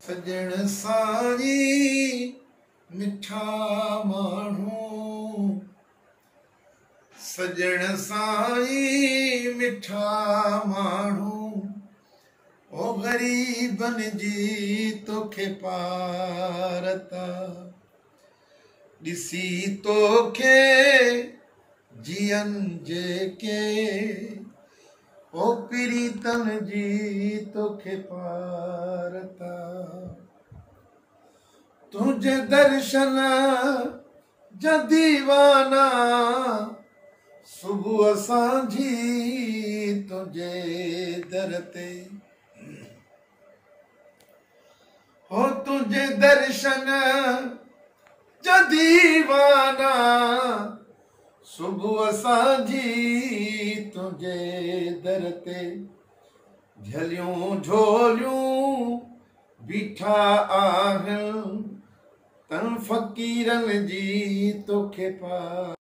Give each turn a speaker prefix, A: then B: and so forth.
A: सजण सारी मिठा माण्हू, सजण साई मिठा माण्हू, ओ ग़रीबन जी तोखे पारता, ॾिसी तोखे जियन जेके, ओ प्रीतन जी तोखे पारता, तुझे दर्शन जा दीवाना, सुबह सांझी तुझे दर ते, हो तुझे दर्शन जा दीवाना, सुबह सांझी तुझे दर ते, झलियूं झोलियूं बीठा आहिनि तन फ़क़ीरनि जी तोखे पार।